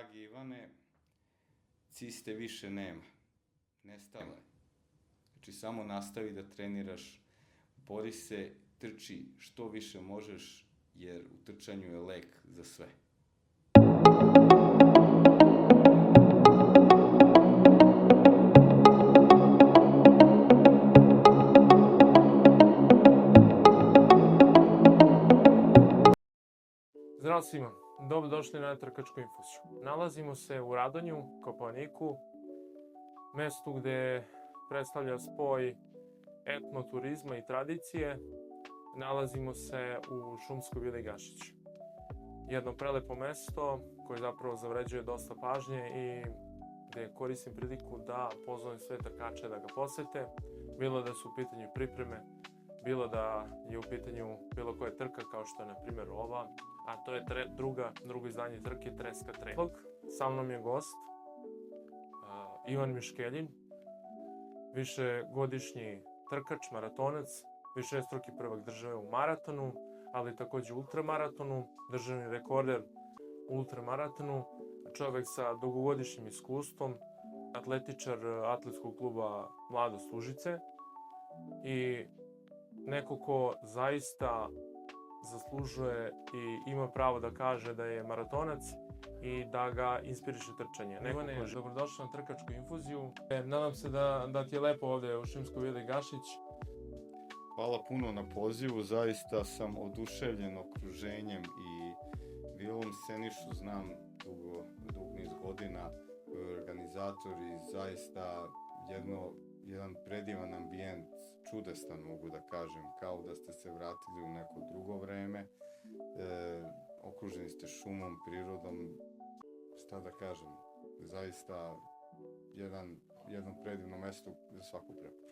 dragi Ivane, ciste više nema. Nestala je. Znači, samo nastavi da treniraš, bori se, trči što više možeš, jer u trčanju je lek za sve. Zdravo svima, dobrodošli na Trkačku infuziju. Nalazimo se u Radonju, Kopaoniku, mestu gde predstavlja spoj etnoturizma i tradicije. Nalazimo se u šumskoj vili Gašić. Jedno prelepo mesto koje zapravo zavređuje dosta pažnje i gde koristim priliku da pozovem sve trkače da ga posete, bilo da su u pitanju pripreme, bilo da je u pitanju bilo koja trka kao što je na primjer ova, a to je drugo izdanje trke Treska Trail. Sa mnom je gost Ivan Miškeljin, višegodišnji trkač, maratonac, višestruki prvak države u maratonu, ali takođe ultramaratonu, državni rekorder u ultramaratonu, čovek sa dugogodišnjim iskustvom, atletičar atletskog kluba Mladost Užice i neko ko zaista zaslužuje i ima pravo da kaže da je maratonac i da ga inspiriše trčanje. Ivane, dobrodošao na Trkačku infuziju. Nadam se da ti je lepo ovde u šumskoj vili Gašić. Hvala puno na pozivu, zaista sam oduševljen okruženjem i vilom Senišu, znam dug niz godina, organizator i zaista jedan predivan ambijent, čudestan mogu da kažem, kao da ste se vratili u neko drugo vreme, okruženi ste šumom, prirodom, šta da kažem, zaista jedno predivno mesto za svaku preporuku.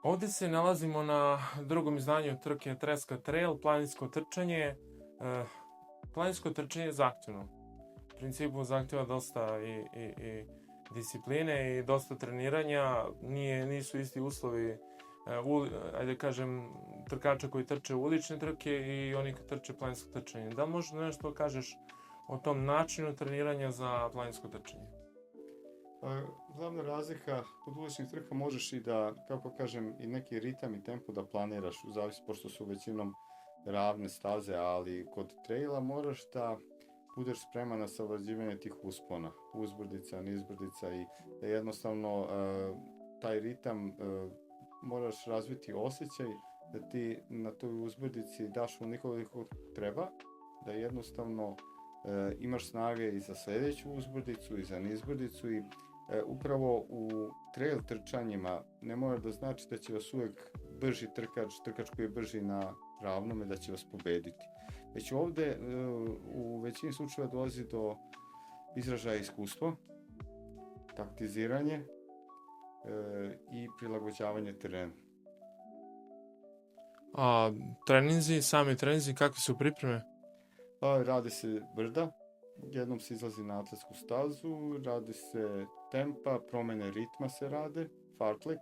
Ovde se nalazimo na drugom izdanju trke Treska Trail, planinsko trčanje. Planinsko trčanje je zahtevno. U principu zahteva dosta i discipline i dosta treniranja. Nisu isti uslovi, ajde kažem, trkača koji trče ulične trke i oni koji trče planinsko trčanje. Da li možda nešto kažeš o tom načinu treniranja za planinsko trčanje? Glavna razlika kod uličnih trka možeš i da, kako kažem, i neki ritam i tempo da planiraš, zavisi pošto su većinom ravne staze, ali kod traila moraš da budeš spreman na savlađivanje tih uspona, uzbrdica, nizbrdica i da jednostavno taj ritam moraš razviti osjećaj da ti na toj uzbrdici daš koliko treba, da jednostavno imaš snage i za sledeću uzbrdicu i za nizbrdicu i upravo u trail trčanjima ne mora da znači da će vas uvek brži trkač koji je brži na ravnome, da će vas pobediti. Već ovde u većini slučajeva dolazi do izražaja iskustvo, taktiziranje i prilagođavanje terenu. A sami treninzi, kakve su pripreme? Rade se brzda, jednom se izlazi na atletsku stazu, radi se tempa, promene ritma se rade, fartlek,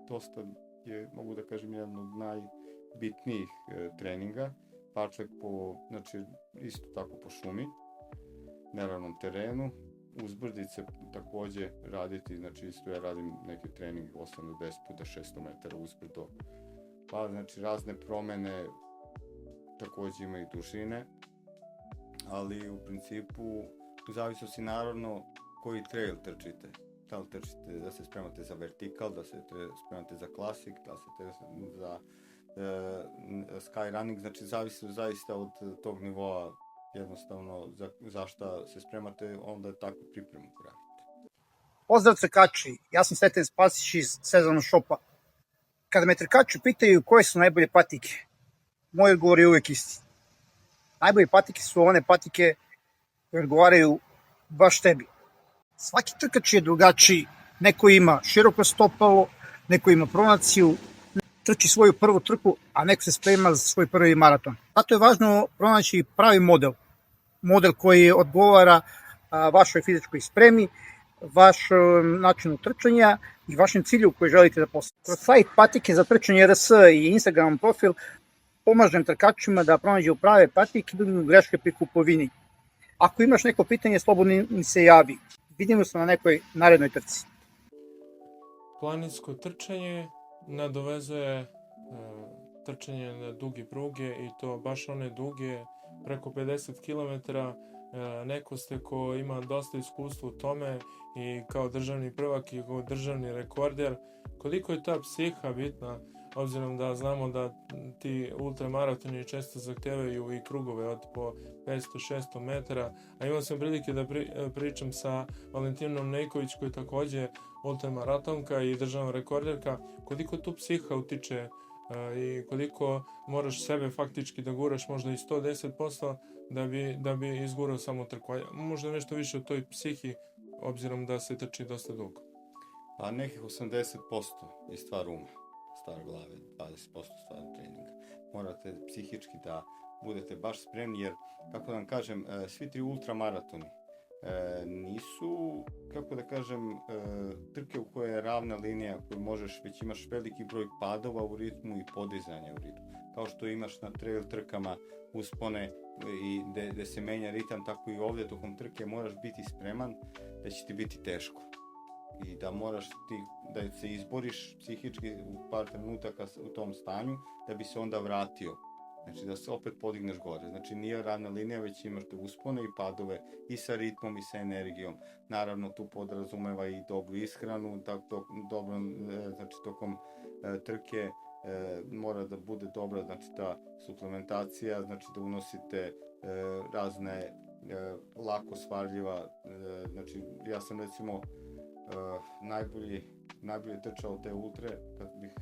dosta je, mogu da kažem, jedan od najbitnijih treninga. Fartlek znači isto tako po šumi, neravnom terenu, uzbrdice takođe raditi, znači isto ja radim neki trening 8 do 10 puta 600 metara uzbrdo, pa znači razne promene takođe ima i dužine, ali u principu u zavisnosti naravno koji trail trčite. Da li trčite da se spremate za vertikal, da se spremate za klasik, da se za sky running, znači zavisi zaista od tog nivoa jednostavno za šta se spremate, onda takvu pripremu radite. Pozdrav trkači, ja sam Sreten Spasić iz Sezona Shopa. Kada me trkači pitaju koje su najbolje patike, moj odgovor je uvek isti. Najbolje patike su one patike koje odgovaraju baš tebi. Svaki trkač je drugačiji, neko ima široko stopalo, neko ima pronaciju, trči svoju prvu trku, a neko se sprema za svoj prvi maraton. Zato je važno pronaći pravi model koji odgovara vašoj fizičkoj spremi, vašem načinu trčanja i vašem cilju koji želite da postignete. Kroz sajt Patike za trčanje RS i Instagram profil pomažem trkačima da pronađu prave patike i da greške pri kupovini. Ako imaš neko pitanje, slobodno mi se javi. Vidimo se na nekoj narednoj trci. Planinsko trčanje nadovezuje trčanje na duge pruge i to baš one duge preko 50 km. Neko ste ko ima dosta iskustva u tome i kao državni prvak i kao državni rekorder. Koliko je ta psiha bitna, obzirom da znamo da ti ultramaratoni često zahtevaju i krugove od po 500-600 metara, a imao sam prilike da pričam sa Valentinom Nejković koji je takođe ultramaratonka i državna rekorderka, koliko tu psiha utiče i koliko moraš sebe faktički da guraš možda i 110% da bi izgurao samo trku. Možda nešto više o toj psihi, obzirom da se trči dosta dugo. A nekih 80% je stvar uma, stvar glave, 20% stvar treninga. Morate psihički da budete baš spremni, jer, kako da vam kažem, svi ti ultramaratoni nisu, kako da kažem, trke u kojoj je ravna linija, koju možeš, već imaš veliki broj padova u ritmu i podizanja u ritmu. Kao što imaš na trail trkama uspone i gde se menja ritam, tako i ovdje tokom trke moraš biti spreman da će ti biti teško. I da moraš ti, da se izboriš psihički u par trenutaka u tom stanju, da bi se onda vratio. Znači da se opet podigneš gore. Znači nije ravna linija, već imaš te uspone i padove i sa ritmom i sa energijom. Naravno tu podrazumeva i dobru ishranu, dobro, znači tokom trke mora da bude dobra, znači ta suplementacija, znači da unosite razne lako svarljiva, znači ja sam recimo najbolje trčao te ultre kad bih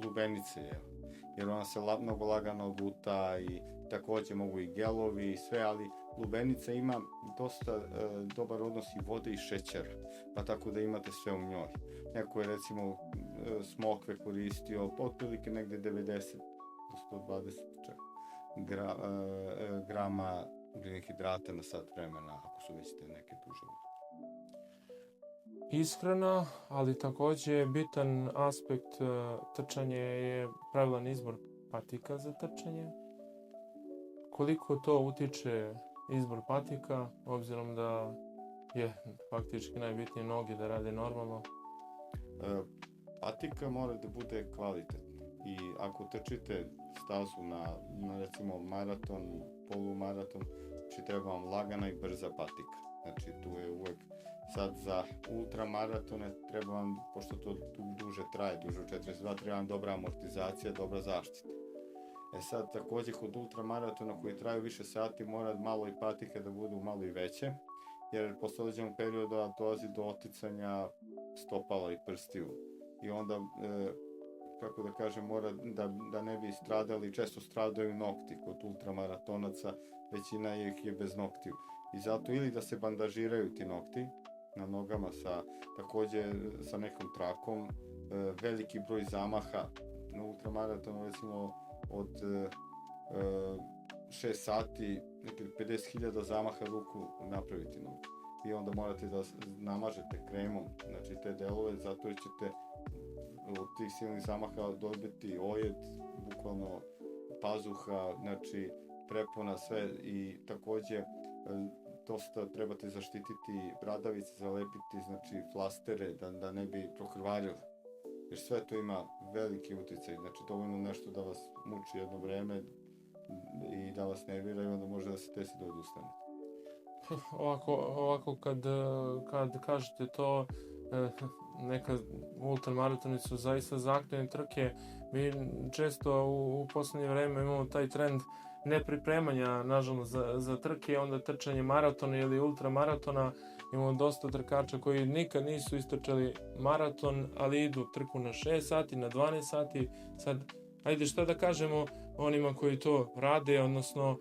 lubenice jeo, jer ona se mnogo lagano odluta i takođe mogu i gelovi i sve, ali lubenica ima dosta dobar odnos i vode i šećera, pa tako da imate sve u njoj. Neko je recimo smokve koristio otprilike negde 90 do 120 čak grama ugljenih hidrata na sat vremena, ako su već te neke duže. Ishrana, ali takođe bitan aspekt trčanja je pravilan izbor patika za trčanje. Koliko to utiče izbor patika, obzirom da je faktički najbitnije noge da rade normalno? Patika mora da bude kvalitetna i ako trčite stazu na recimo maraton, polumaraton, znači treba vam lagana i brza patika. Znači tu je uvek sad za ultramaratone treba vam, pošto to duže traje, duže od 42, treba vam dobra amortizacija, dobra zaštita. Sad takođe kod ultramaratona koji traju više sati mora malo i patike da budu malo i veće, jer posle određenog perioda dolazi do oticanja stopala i prstiju. I onda, kako da kažem, mora da ne bi stradali, često stradaju nokti kod ultramaratonaca, većina ih je bez noktiju. I zato ili da se bandažiraju ti nokti na nogama takođe sa nekom trakom, veliki broj zamaha na ultramaratonu, recimo od 6 sati, nekih 50.000 zamaha ruku napraviti nogu. I onda morate da namažete kremom, znači te delove, zato ćete od tih silnih zamaha dobiti ojed, bukvalno pazuha, znači prepona, sve, i takođe dosta trebate zaštititi bradavice, zalepiti, znači flastere, da ne bi prokrvarili. Jer sve to ima veliki uticaj, znači dovoljno nešto da vas muči jedno vreme i da vas nervira i onda može da se desi da odustane. Ovako kad kažete to, neka ultramaratoni su zaista zahtevne trke. Mi često u poslednje vreme imamo taj trend nepripremanja, nažalost, za trke, onda trčanje maratona ili ultramaratona. Imamo dosta trkača koji nikad nisu istrčali maraton, ali idu trku na 6 sati, na 12 sati. Sad, ajde, šta da kažemo onima koji to rade, odnosno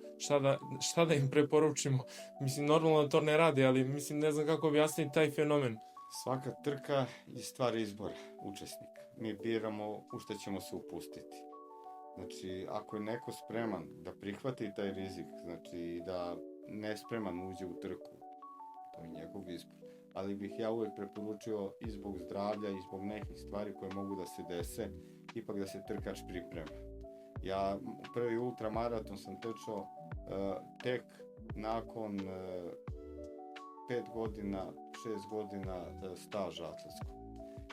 šta da im preporučimo. Mislim, normalno to ne rade, ali mislim, ne znam kako objasniti taj fenomen. Svaka trka je stvar izbora učesnika. Mi biramo u šta ćemo se upustiti. Znači, ako je neko spreman da prihvati taj rizik, znači da nespreman uđe u trku, to je njegov izbor. Ali bih ja uvek preporučio i zbog zdravlja i zbog nekih stvari koje mogu da se dese, ipak da se trkač priprema. Ja prvi ultramaraton sam trčao tek nakon 5 godina, 6 godina staža atletskog.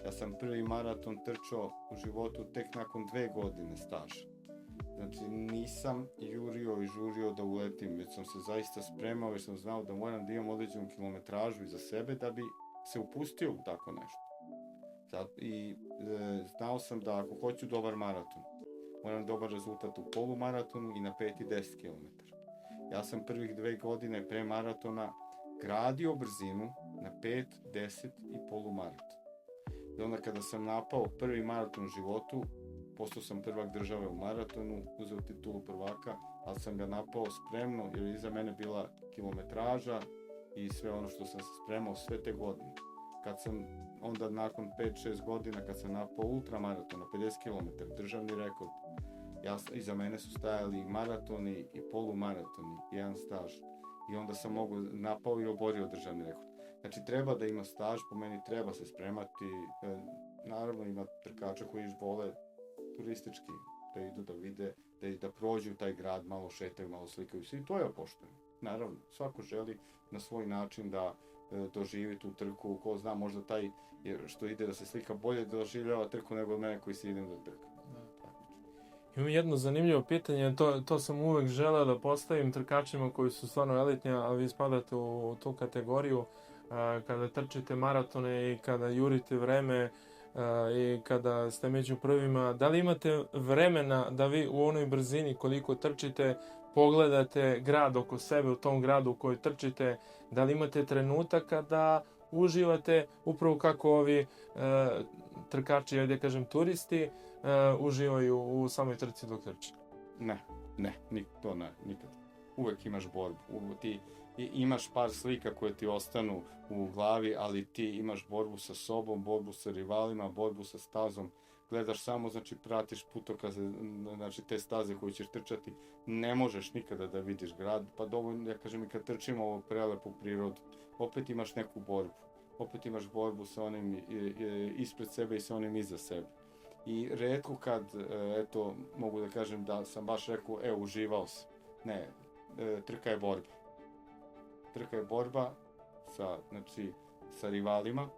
Ja sam prvi maraton trčao u životu tek nakon 2 godine staža. Znači nisam jurio i žurio da uletim, već sam se zaista spremao, već sam znao da moram da imam određenu kilometražu iza sebe da bi se upustio u tako nešto. I znao sam da ako hoću dobar maraton, moram dobar rezultat u polumaratonu i na 5 i 10 km. Ja sam prvih 2 godine pre maratona gradio brzinu na 5, 10 i polumaraton. I onda kada sam napao prvi maraton u životu, postao sam prvak države u maratonu, uzeo titulu prvaka, ali sam ga napao spremno jer je iza mene bila kilometraža i sve ono što sam se spremao sve te godine. Kad sam onda nakon 5-6 godina, kad sam napao ultramaraton na 50 km, državni rekord, iza mene su stajali maratoni i polumaratoni, jedan staž. I onda sam napao i oborio državni rekord. Znači treba da ima staž, po meni treba se spremati. Naravno ima trkača koji vole turistički, da idu da vide, da prođu taj grad, malo šetaju, malo slikaju se i to ja poštujem. Naravno, svako želi na svoj način da doživi tu trku, ko zna možda taj što ide da se slika bolje doživljava trku nego od mene koji se idem da trka. Imam jedno zanimljivo pitanje, to sam uvek želeo da postavim trkačima koji su stvarno elitni, a vi spadate u tu kategoriju. Kada trčite maratone i kada jurite vreme i kada ste među prvima, da li imate vremena da vi u onoj brzini koliko trčite pogledate grad oko sebe, u tom gradu u kojoj trčite, da li imate trenutaka da uživate upravo kako ovi trkači, ajde kažem turisti, uživaju u samoj trci dok trče? Ne, nikad. Uvek imaš borbu. Ti imaš par slika koje ti ostanu u glavi, ali ti imaš borbu sa sobom, borbu sa rivalima, borbu sa stazom. Gledaš samo, znači pratiš putokaze, znači te staze koje ćeš trčati. Ne možeš nikada da vidiš grad, pa dovoljno, ja kažem i kad trčimo ovo prelepu prirodu, opet imaš neku borbu. Opet imaš borbu sa onim ispred sebe i sa onim iza sebe. I retko kad, eto, mogu da kažem da sam baš rekao, uživao sam. Ne, trka je borba. Trka je borba sa rivalima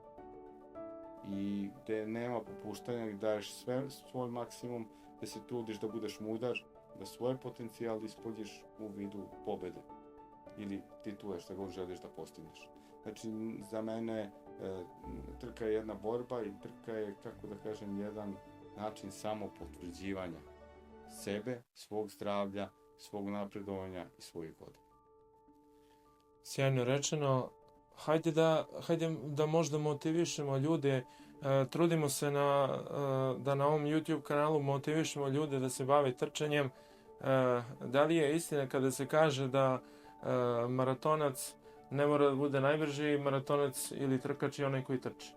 i gde nema popuštanja, gde daješ sve svoj maksimum, gde se trudiš da budeš mudar, da svoj potencijal ispoljiš u vidu pobede ili titule, šta god želiš da postigneš. Znači, za mene trka je jedna borba i trka je, kako da kažem, jedan način samopotvrđivanja sebe, svog zdravlja, svog napredovanja i svojih godina. Sjajno rečeno. Hajde da možda motivišemo ljude, trudimo se da na ovom YouTube kanalu motivišemo ljude da se bave trčanjem. Da li je istina kada se kaže da maratonac ne mora da bude najbrži maratonac ili trkač i onaj koji trči?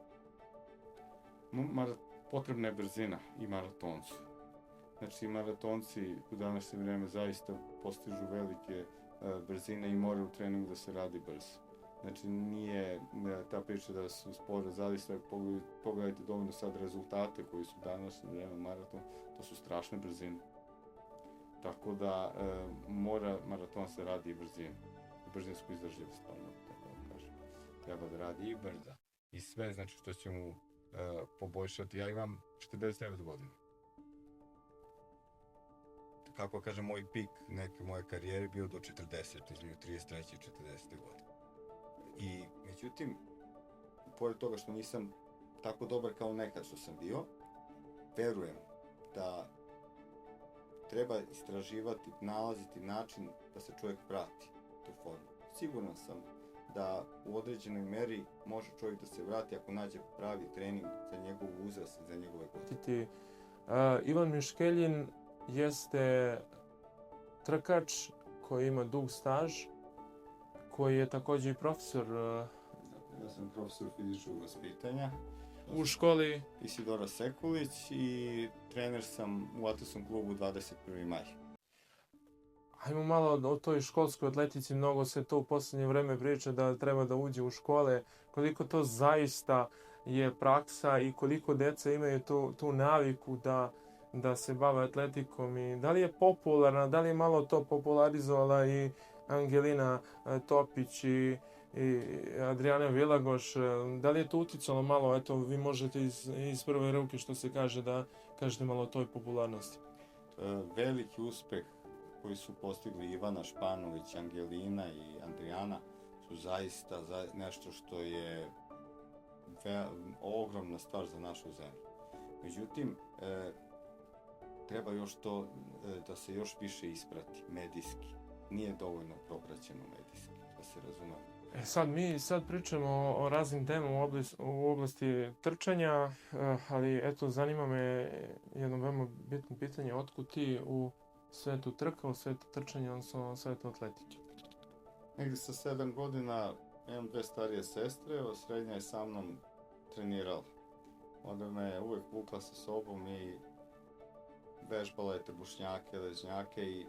Potrebna je brzina i maratoncu. Znači, maratonci u današnje vreme zaista postižu velike brzine i moraju u treningu da se radi brzo. Znači, nije ta priča da su spore, zaista pogledajte dovoljno sad rezultate koji su današnje vreme maraton, to su strašne brzine. Tako da mora maraton se radi i brzinu. Brzinsku izdržljivost, tako da kažem. Treba da radi i brza. I sve, znači, što će mu poboljšati. Ja imam 49 godina. Kako kažem, moj pik neke moje karijere bio do 40, između 33 i 40 godine. I međutim, pored toga što nisam tako dobar kao nekad što sam bio, verujem da treba istraživati, nalaziti način da se čovjek vrati tu formu. Siguran sam da u određenoj meri može čovjek da se vrati ako nađe pravi trening za njegov uzrast i za njegove godine. Ivan Miškeljin jeste trkač koji ima dug staž, koji je također i profesor. Ja sam profesor fizičkog vaspitanja u školi Isidora Sekulić i trener sam u atletskom klubu 21. maj. Hajmo malo o toj školskoj atletici, mnogo se to u posljednje vreme priča da treba da uđe u škole, koliko to zaista je praksa i koliko deca imaju tu naviku da se bave atletikom i da li je popularna, da li je malo to popularizovala i Angelina Topić i Adriana Vilagoš. Da li je to uticalo malo, eto, vi možete iz prve ruke, što se kaže, da kažete malo o toj popularnosti? Veliki uspeh koji su postigli Ivana Španović, Angelina i Andrijana su zaista nešto što je ogromna stvar za našu zemlju. Međutim, treba još to da se još više isprati medijski. Nije dovoljno propraćeno medijski, da se razume. Mi sad pričamo o raznim temama u oblasti trčanja, ali eto, zanima me jedno veoma bitno pitanje, otkud ti u svetu trka, u svetu trčanja, odnosno svetu atletike? Negdje sa 7 godina imam 2 starije sestre, srednja je sa mnom trenirala. Onda me je uvijek vukla sa sobom i vežbala je trbušnjake, ležnjake i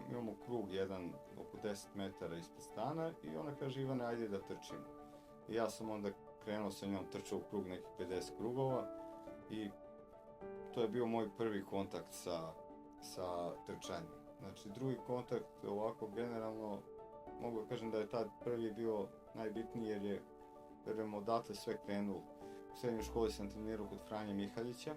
imamo krug jedan oko 10 metara ispred stana i ona kaže: Ivane, ajde da trčimo. I ja sam onda krenuo sa njom, trčao u krug nekih 50 krugova i to je bio moj prvi kontakt sa trčanjem. Znači, drugi kontakt ovako generalno, mogu da kažem da je tad prvi bio najbitniji jer je, verujem, odatle sve krenulo. U srednjoj školi sam trenirao kod Franje Mihaljića,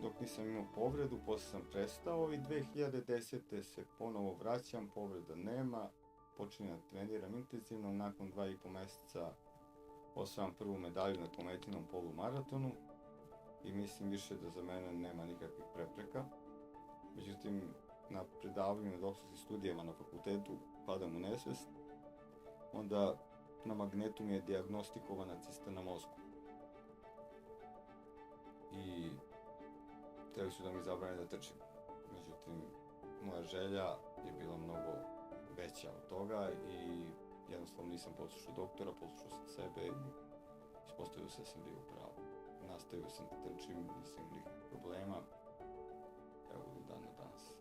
dok nisam imao povredu, posle sam prestao i 2010. se ponovo vraćam, povreda nema, počinjem da treniram intenzivno, nakon 2,5 mjeseca osvajam prvu medalju na Kometinom polumaratonu i mislim više da za mene nema nikakvih prepreka. Međutim, na predavanju na doktorskim studijama na fakultetu padam u nesvest, onda na magnetu mi je dijagnostikovana cista na mozgu. I htjeli su da mi zabrane da trčim. Međutim, moja želja je bila mnogo veća od toga i jednostavno nisam poslušao doktora, poslušao sam sebe i ispostavio se da sam bio u pravu. Nastavio sam da trčim, nisam imao nikakvih problema. Evo do dana danas.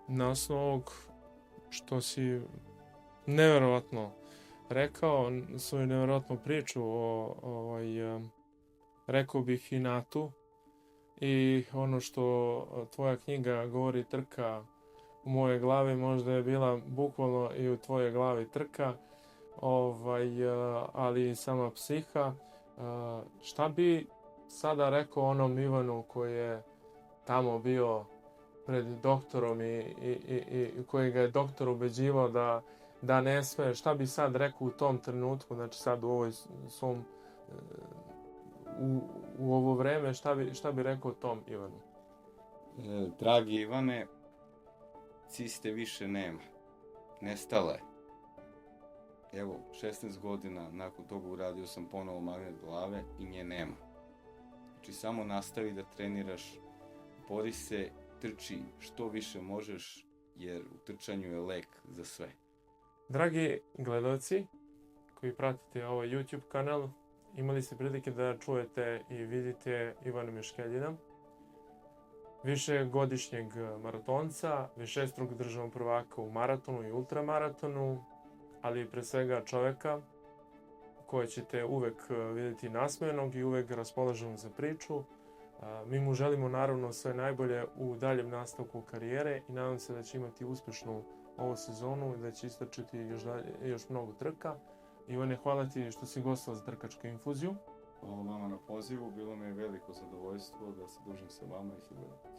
Na osnovu ovog što si nevjerovatno rekao, svoju nevjerovatnu priču o rekao bih inatu i ono što tvoja knjiga govori trka u mojoj glavi, možda je bila bukvalno i u tvojoj glavi trka, ali i sama psiha. Šta bi sada rekao onom Ivanu koji je tamo bio pred doktorom i koji ga je doktor ubeđivao da ne sme, šta bi sad rekao u tom trenutku, znači sad u ovoj svom u ovo vreme, šta bi rekao tom Ivanu? Dragi Ivane, ciste više nema. Nestala je. Evo, 16 godina nakon toga uradio sam ponovo magnet glave i nje nema. Znači, samo nastavi da treniraš, bori se, trči što više možeš, jer u trčanju je lek za sve. Dragi gledalci koji pratite ovaj YouTube kanal, imali ste prilike da čujete i vidite Ivana Miškeljina, višegodišnjeg maratonca, višestrukog državnog prvaka u maratonu i ultramaratonu, ali pre svega čoveka koje ćete uvek vidjeti nasmejanog i uvek raspoloženog za priču. Mi mu želimo naravno sve najbolje u daljem nastavku karijere i nadam se da će imati uspešnu ovu sezonu i da će istračiti još mnogo trka. Ivane, hvala ti što si gostala za Trkačku infuziju. Hvala vama na pozivu, bilo mi je veliko zadovoljstvo da se družim sa vama i sa gledalcima.